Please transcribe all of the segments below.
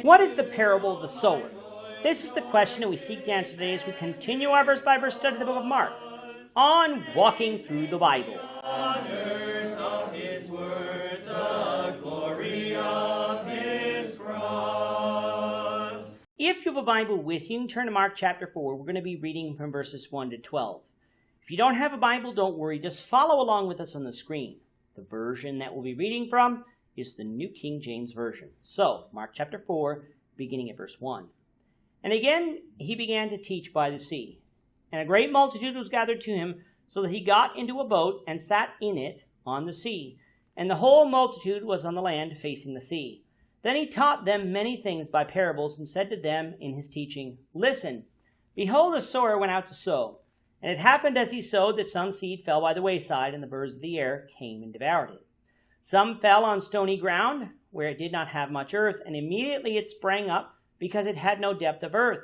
What is the parable of the sower? This is the question that we seek to answer today as we continue our verse-by-verse study of the book of Mark on Walking Through the Bible. Honors of his word, the glory of his cross. If you have a Bible with you, you can turn to Mark chapter 4. We're going to be reading from verses 1 to 12. If you don't have a Bible, don't worry. Just follow along with us on the screen. The version that we'll be reading from is the New King James Version. So, Mark chapter 4, beginning at verse 1. And again he began to teach by the sea. And a great multitude was gathered to him, so that he got into a boat and sat in it on the sea. And the whole multitude was on the land facing the sea. Then he taught them many things by parables, and said to them in his teaching, Listen, behold, the sower went out to sow. And it happened as he sowed that some seed fell by the wayside, and the birds of the air came and devoured it. Some fell on stony ground, where it did not have much earth, and immediately it sprang up, because it had no depth of earth.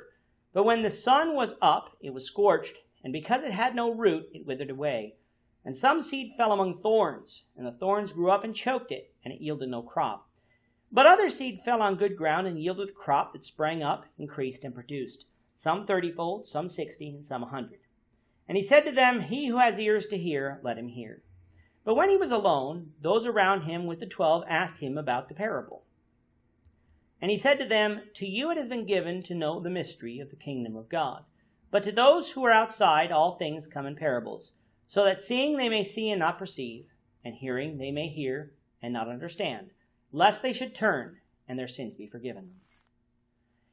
But when the sun was up, it was scorched, and because it had no root, it withered away. And some seed fell among thorns, and the thorns grew up and choked it, and it yielded no crop. But other seed fell on good ground, and yielded a crop that sprang up, increased, and produced, some 30-fold, some 60, and some 100. And he said to them, He who has ears to hear, let him hear. But when he was alone, those around him with the 12 asked him about the parable. And he said to them, To you it has been given to know the mystery of the kingdom of God. But to those who are outside, all things come in parables, so that seeing they may see and not perceive, and hearing they may hear and not understand, lest they should turn and their sins be forgiven them.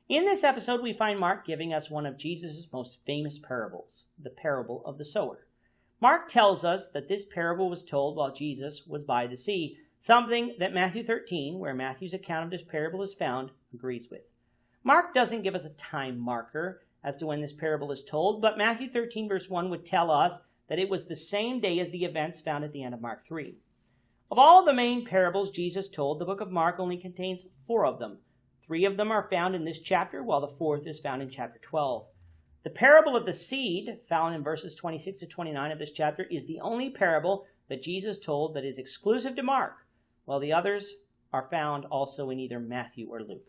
In this episode, we find Mark giving us one of Jesus' most famous parables, the parable of the sower. Mark tells us that this parable was told while Jesus was by the sea, something that Matthew 13, where Matthew's account of this parable is found, agrees with. Mark doesn't give us a time marker as to when this parable is told, but Matthew 13 verse 1 would tell us that it was the same day as the events found at the end of Mark 3. Of all the main parables Jesus told, the book of Mark only contains 4 of them. 3 of them are found in this chapter, while the 4th is found in chapter 12. The parable of the seed, found in verses 26 to 29 of this chapter, is the only parable that Jesus told that is exclusive to Mark, while the others are found also in either Matthew or Luke.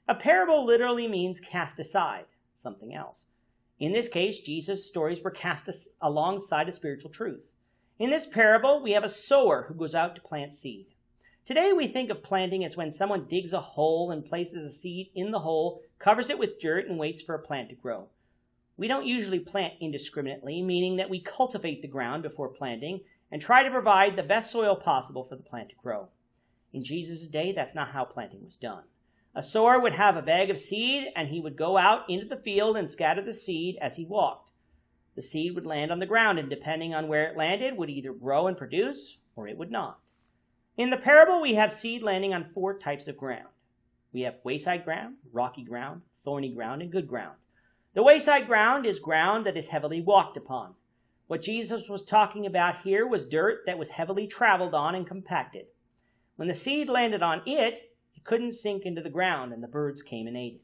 A parable literally means cast aside, something else. In this case, Jesus' stories were cast alongside a spiritual truth. In this parable, we have a sower who goes out to plant seed. Today, we think of planting as when someone digs a hole and places a seed in the hole, covers it with dirt, and waits for a plant to grow. We don't usually plant indiscriminately, meaning that we cultivate the ground before planting and try to provide the best soil possible for the plant to grow. In Jesus' day, that's not how planting was done. A sower would have a bag of seed, and he would go out into the field and scatter the seed as he walked. The seed would land on the ground, and depending on where it landed, would either grow and produce, or it would not. In the parable, we have seed landing on 4 types of ground. We have wayside ground, rocky ground, thorny ground, and good ground. The wayside ground is ground that is heavily walked upon. What Jesus was talking about here was dirt that was heavily traveled on and compacted. When the seed landed on it, it couldn't sink into the ground, and the birds came and ate it.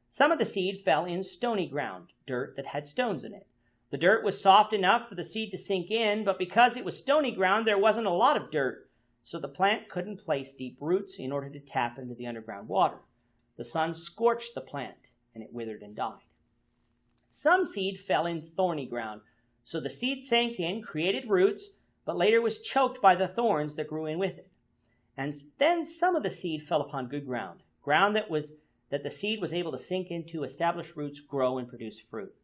Some of the seed fell in stony ground, dirt that had stones in it. The dirt was soft enough for the seed to sink in, but because it was stony ground, there wasn't a lot of dirt, so the plant couldn't place deep roots in order to tap into the underground water. The sun scorched the plant, and it withered and died. Some seed fell in thorny ground, so the seed sank in, created roots, but later was choked by the thorns that grew in with it. And then some of the seed fell upon good ground, ground that the seed was able to sink into, establish roots, grow, and produce fruit.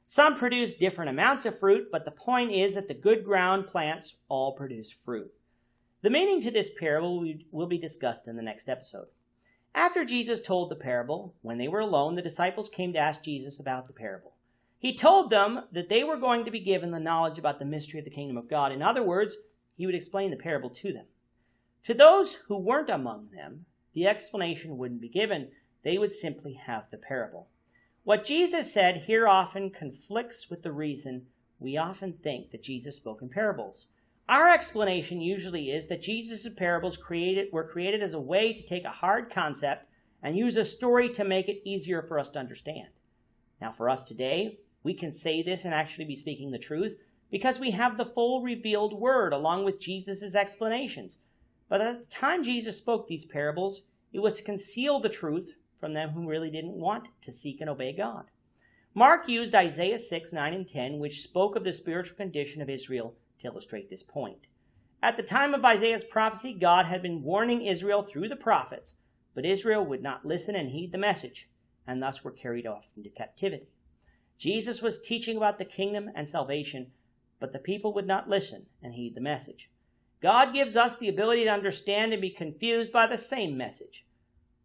Some produce different amounts of fruit, but the point is that the good ground plants all produce fruit. The meaning to this parable will be discussed in the next episode. After Jesus told the parable, when they were alone, the disciples came to ask Jesus about the parable. He told them that they were going to be given the knowledge about the mystery of the kingdom of God. In other words, he would explain the parable to them. To those who weren't among them, the explanation wouldn't be given. They would simply have the parable. What Jesus said here often conflicts with the reason we often think that Jesus spoke in parables. Our explanation usually is that Jesus' parables were created as a way to take a hard concept and use a story to make it easier for us to understand. Now, for us today, we can say this and actually be speaking the truth because we have the full revealed word along with Jesus' explanations. But at the time Jesus spoke these parables, it was to conceal the truth from them who really didn't want to seek and obey God. Mark used Isaiah 6, 9, and 10, which spoke of the spiritual condition of Israel, to illustrate this point. At the time of Isaiah's prophecy, God had been warning Israel through the prophets, but Israel would not listen and heed the message, and thus were carried off into captivity. Jesus was teaching about the kingdom and salvation, but the people would not listen and heed the message. God gives us the ability to understand and be confused by the same message.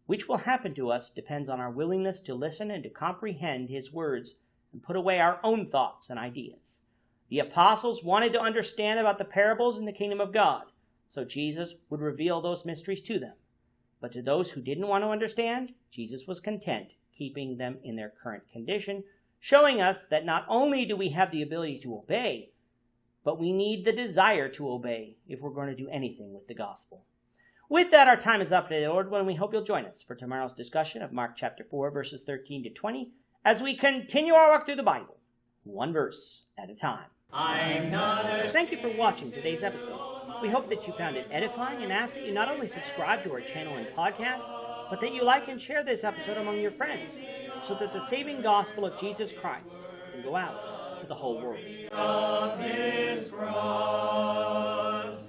Which will happen to us depends on our willingness to listen and to comprehend his words and put away our own thoughts and ideas. The apostles wanted to understand about the parables in the kingdom of God, so Jesus would reveal those mysteries to them. But to those who didn't want to understand, Jesus was content keeping them in their current condition, showing us that not only do we have the ability to obey, but we need the desire to obey if we're going to do anything with the gospel. With that, our time is up today, Lord, when we hope you'll join us for tomorrow's discussion of Mark chapter 4, verses 13 to 20, as we continue our walk through the Bible, one verse at a time. Thank you for watching today's episode. We hope that you found it edifying and ask that you not only subscribe to our channel and podcast, but that you like and share this episode among your friends, so that the saving gospel of Jesus Christ can go out to the whole world. Of his cross.